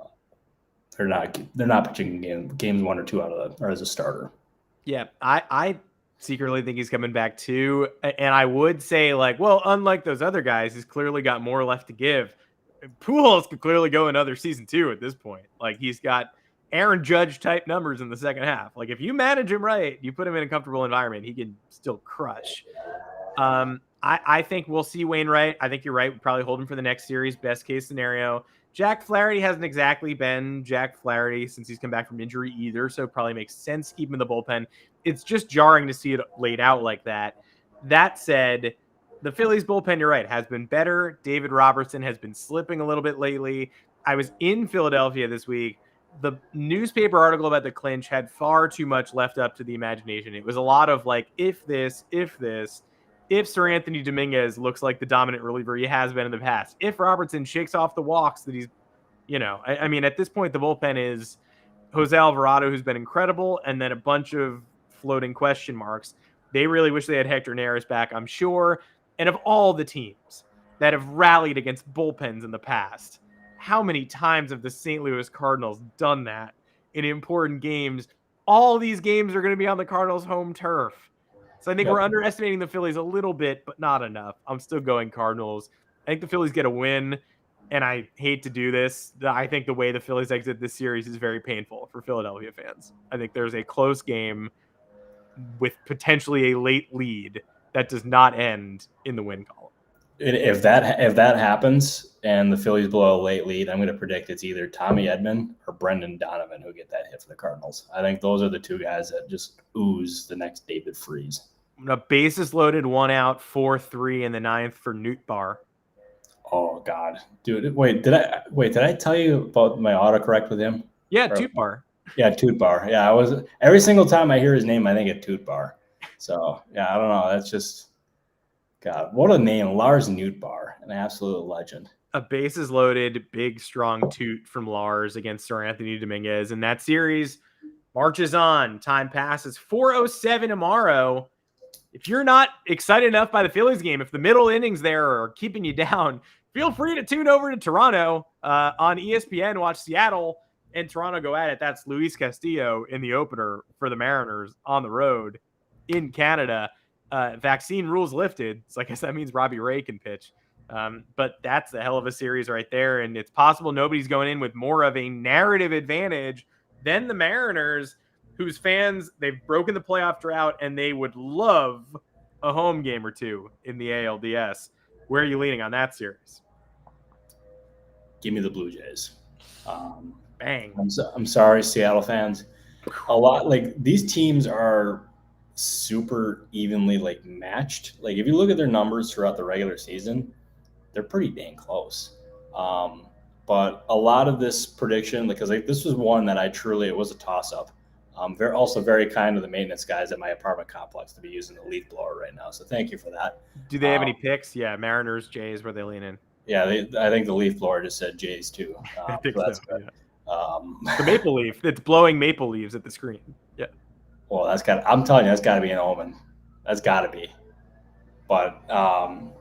they're not pitching games 1 or 2 or as a starter. Yeah, I secretly think he's coming back too. And I would say, unlike those other guys, he's clearly got more left to give. Pujols could clearly go another season 2 at this point. He's got Aaron Judge type numbers in the second half. If you manage him right, you put him in a comfortable environment, he can still crush. I think we'll see Wainwright. I think you're right. We'll probably hold him for the next series, best case scenario. Jack Flaherty hasn't exactly been Jack Flaherty since he's come back from injury either, so it probably makes sense to keep him in the bullpen. It's just jarring to see it laid out like that. That said, the Phillies bullpen, you're right, has been better. David Robertson has been slipping a little bit lately. I was in Philadelphia this week. The newspaper article about the clinch had far too much left up to the imagination. It was a lot of if Sir Anthony Dominguez looks like the dominant reliever he has been in the past, if Robertson shakes off the walks that he's, I mean, at this point, the bullpen is Jose Alvarado, who's been incredible, and then a bunch of floating question marks. They really wish they had Hector Neris back, I'm sure. And of all the teams that have rallied against bullpens in the past, how many times have the St. Louis Cardinals done that in important games? All these games are going to be on the Cardinals' home turf. So I think we're underestimating the Phillies a little bit, but not enough. I'm still going Cardinals. I think the Phillies get a win, and I hate to do this. I think the way the Phillies exit this series is very painful for Philadelphia fans. I think there's a close game with potentially a late lead that does not end in the win column. If that happens and the Phillies blow a late lead, I'm going to predict it's either Tommy Edman or Brendan Donovan who get that hit for the Cardinals. I think those are the 2 guys that just ooze the next David Freese. A bases loaded, 1 out, 4-3 in the 9th for Nootbaar. Oh God, dude! Wait, did I tell you about my autocorrect with him? Yeah, Nootbaar. Yeah, Toot Bar. Yeah, every single time I hear his name, I think of Toot Bar. So yeah, I don't know. That's just God. What a name, Lars Nootbaar, an absolute legend. A bases loaded, big, strong toot from Lars against Sir Anthony Dominguez. And that series marches on. Time passes. 4:07 tomorrow. If you're not excited enough by the Phillies game, if the middle innings there are keeping you down, feel free to tune over to Toronto on ESPN. Watch Seattle and Toronto go at it. That's Luis Castillo in the opener for the Mariners on the road in Canada. Vaccine rules lifted. So I guess that means Robbie Ray can pitch. But that's a hell of a series right there. And it's possible nobody's going in with more of a narrative advantage than the Mariners, whose fans, they've broken the playoff drought and they would love a home game or two in the ALDS. Where are you leaning on that series? Give me the Blue Jays. Bang. I'm sorry, Seattle fans. A lot like these teams are super evenly like matched. Like if you look at their numbers throughout the regular season, they're pretty dang close. But a lot of this prediction, because like this was one that it was a toss up. Very kind of the maintenance guys at my apartment complex to be using the leaf blower right now. So thank you for that. Do they have any picks? Yeah, Mariners, Jays, where they lean in. Yeah, I think the leaf blower just said Jays too. I think so that's so, good. Yeah. The maple leaf, it's blowing maple leaves at the screen. Yeah. Well, I'm telling you, that's got to be an omen. That's got to be. But what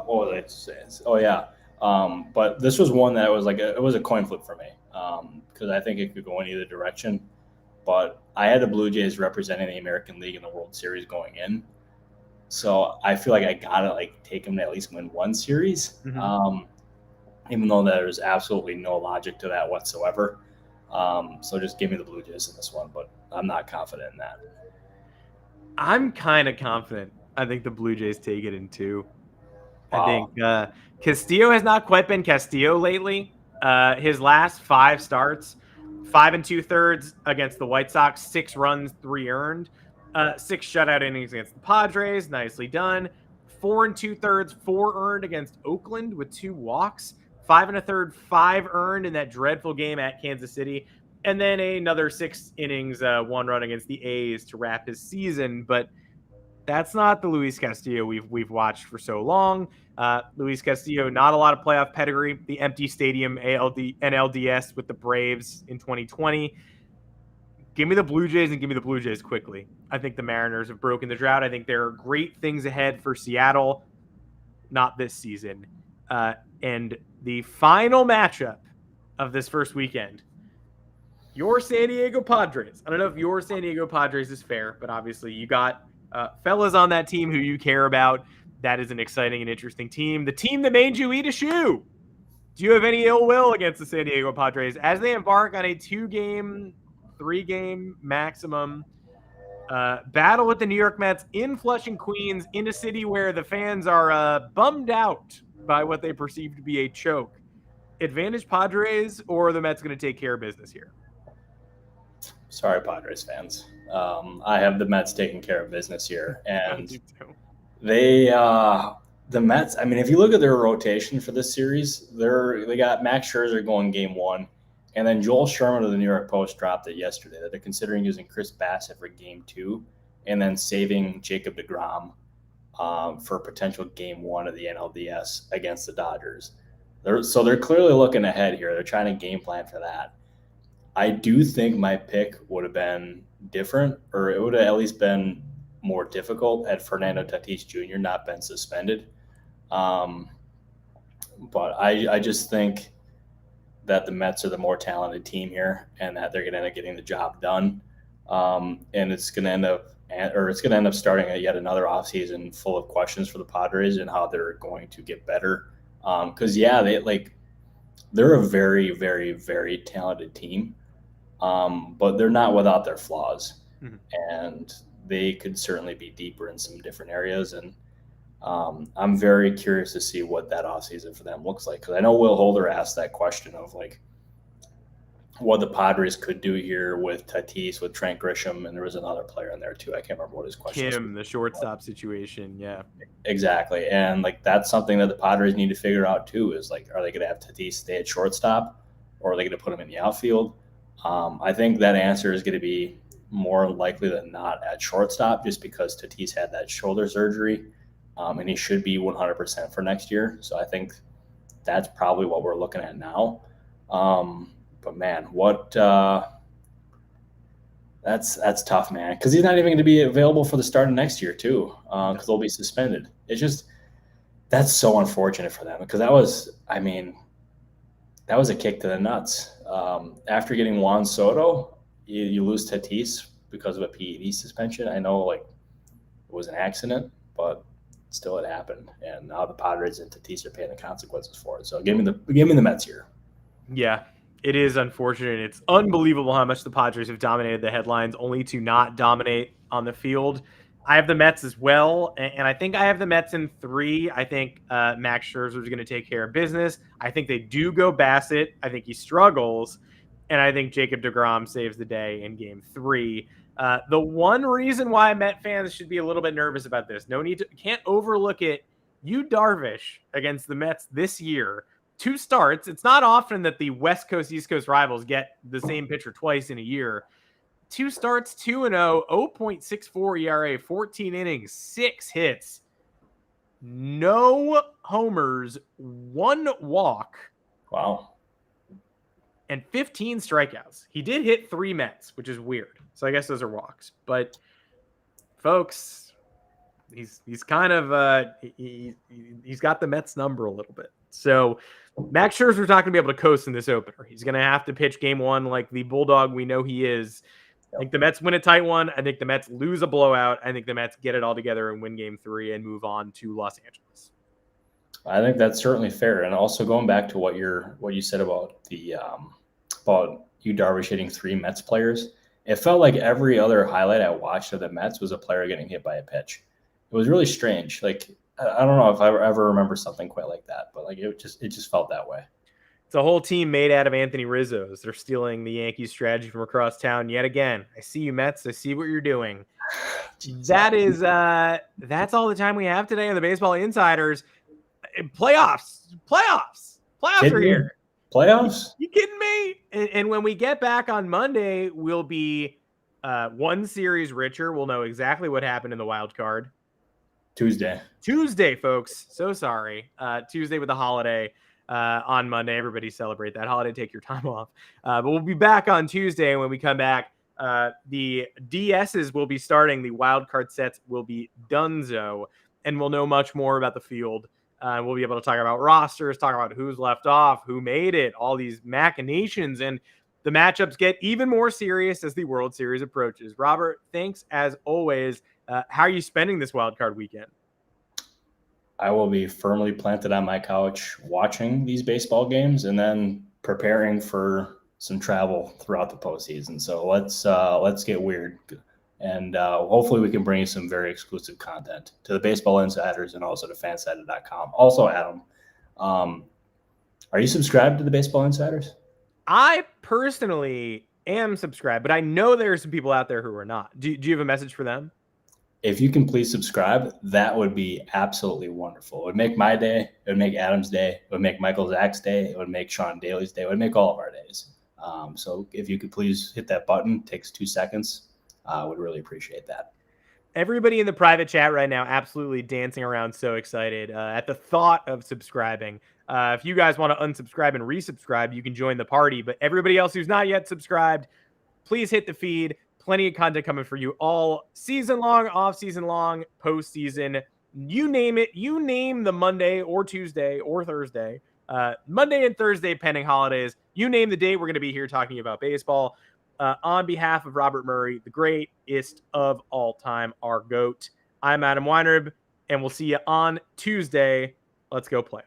was I saying? Oh yeah. But this was one that it was a coin flip for me because I think it could go in either direction. But I had the Blue Jays representing the American League in the World Series going in, so I feel like I gotta take them to at least win one series, even though there's absolutely no logic to that whatsoever. So just give me the Blue Jays in this one, but I'm not confident in that. I'm kind of confident. I think the Blue Jays take it in two. Wow. I think Castillo has not quite been Castillo lately. His last 5 starts, 5 2/3 against the White Sox, 6 runs, 3 earned, 6 shutout innings against the Padres, nicely done. 4 2/3, 4 earned against Oakland with 2 walks, 5 1/3, 5 earned in that dreadful game at Kansas City, and then another 6 innings, 1 run against the A's to wrap his season. But that's not the Luis Castillo we've watched for so long. Luis Castillo, not a lot of playoff pedigree. The empty stadium NLDS with the Braves in 2020. Give me the Blue Jays and give me the Blue Jays quickly. I think the Mariners have broken the drought. I think there are great things ahead for Seattle, not this season. And the final matchup of this first weekend, your San Diego Padres. I don't know if your San Diego Padres is fair, but obviously you got fellas on that team who you care about. That is an exciting and interesting team. The team that made you eat a shoe. Do you have any ill will against the San Diego Padres as they embark on a 2-game, 3-game maximum battle with the New York Mets in Flushing, Queens, in a city where the fans are bummed out by what they perceive to be a choke? Advantage Padres, or are the Mets going to take care of business here? Sorry, Padres fans. I have the Mets taking care of business here, and the Mets. I mean, if you look at their rotation for this series, they got Max Scherzer going game 1, and then Joel Sherman of the New York Post dropped it yesterday that they're considering using Chris Bassett for game 2, and then saving Jacob deGrom for potential game 1 of the NLDS against the Dodgers. So they're clearly looking ahead here. They're trying to game plan for that. I do think my pick would have been different, or it would have at least been more difficult had Fernando Tatis Jr. not been suspended. But I just think that the Mets are the more talented team here, and that they're going to end up getting the job done. And it's going to end up starting yet another offseason full of questions for the Padres and how they're going to get better. Because they're a very, very, very talented team. But they're not without their flaws, and they could certainly be deeper in some different areas. And I'm very curious to see what that offseason for them looks like, because I know Will Holder asked that question of what the Padres could do here with Tatis, with Trent Grisham, and there was another player in there too. I can't remember what his question was. Kim, the shortstop situation. Yeah, exactly. And that's something that the Padres need to figure out too, is are they going to have Tatis stay at shortstop, or are they going to put him in the outfield? I think that answer is going to be more likely than not at shortstop, just because Tatis had that shoulder surgery, and he should be 100% for next year. So I think that's probably what we're looking at now. But man, that's tough, man, because he's not even going to be available for the start of next year too, because they'll be suspended. It's just that's so unfortunate for them, because that was a kick to the nuts. After getting Juan Soto, you lose Tatis because of a PED suspension. I know, like, it was an accident, but still it happened, and now the Padres and Tatis are paying the consequences for it. So give me the Mets here. Yeah, it is unfortunate. It's unbelievable how much the Padres have dominated the headlines, only to not dominate on the field. I have the Mets as well, and I think I have the Mets in 3. I think Max Scherzer is going to take care of business. I think they do go Bassett. I think he struggles, and I think Jacob deGrom saves the day in Game 3. The one reason why Met fans should be a little bit nervous about this, can't overlook it. Yu Darvish against the Mets this year, 2 starts. It's not often that the West Coast, East Coast rivals get the same pitcher twice in a year. 2 starts, 2-0, 0.64 ERA, 14 innings, 6 hits, no homers, 1 walk. Wow. And 15 strikeouts. He did hit 3 Mets, which is weird. So I guess those are walks. But folks, he's kind of he's got the Mets number a little bit. So Max Scherzer's not going to be able to coast in this opener. He's going to have to pitch Game 1 like the bulldog we know he is. I think the Mets win a tight one. I think the Mets lose a blowout. I think the Mets get it all together and win Game 3 and move on to Los Angeles. I think that's certainly fair. And also going back to what you said about about Yu Darvish hitting 3 Mets players, it felt like every other highlight I watched of the Mets was a player getting hit by a pitch. It was really strange. Like, I don't know if I ever remember something quite like that, but like it just felt that way. It's a whole team made out of Anthony Rizzo's. They're stealing the Yankees strategy from across town yet again. I see you, Mets. I see what you're doing. That's all the time we have today on the Baseball Insiders. Playoffs are here. Playoffs? You kidding me? And when we get back on Monday, we'll be 1 series richer. We'll know exactly what happened in the wild card. Tuesday, folks. So sorry. Tuesday with the holiday. On Monday, everybody celebrate that holiday. Take your time off. But we'll be back on Tuesday. And when we come back, the DSs will be starting. The wild card sets will be donezo, and we'll know much more about the field. We'll be able to talk about rosters, talk about who's left off, who made it, all these machinations, and the matchups get even more serious as the World Series approaches. Robert, thanks as always. How are you spending this wild card weekend? I will be firmly planted on my couch watching these baseball games and then preparing for some travel throughout the postseason. So let's get weird, and hopefully we can bring you some very exclusive content to the Baseball Insiders and also to Fansided.com. Also, Adam, are you subscribed to the Baseball Insiders? I personally am subscribed, but I know there are some people out there who are not. Do you have a message for them? If you can please subscribe, that would be absolutely wonderful. It would make my day. It would make Adam's day. It would make Michael Zach's day. It would make Sean Daly's day. It would make all of our days. So if you could please hit that button, it takes 2 seconds. I would really appreciate that. Everybody in the private chat right now absolutely dancing around, so excited at the thought of subscribing. If you guys want to unsubscribe and resubscribe, you can join the party. But everybody else who's not yet subscribed, please hit the feed. Plenty of content coming for you all season long, off season long, postseason. You name it. You name the Monday or Tuesday or Thursday, Monday and Thursday pending holidays. You name the date, we're going to be here talking about baseball. On behalf of Robert Murray, the greatest of all time, our GOAT, I'm Adam Weinrib, and we'll see you on Tuesday. Let's go playoffs.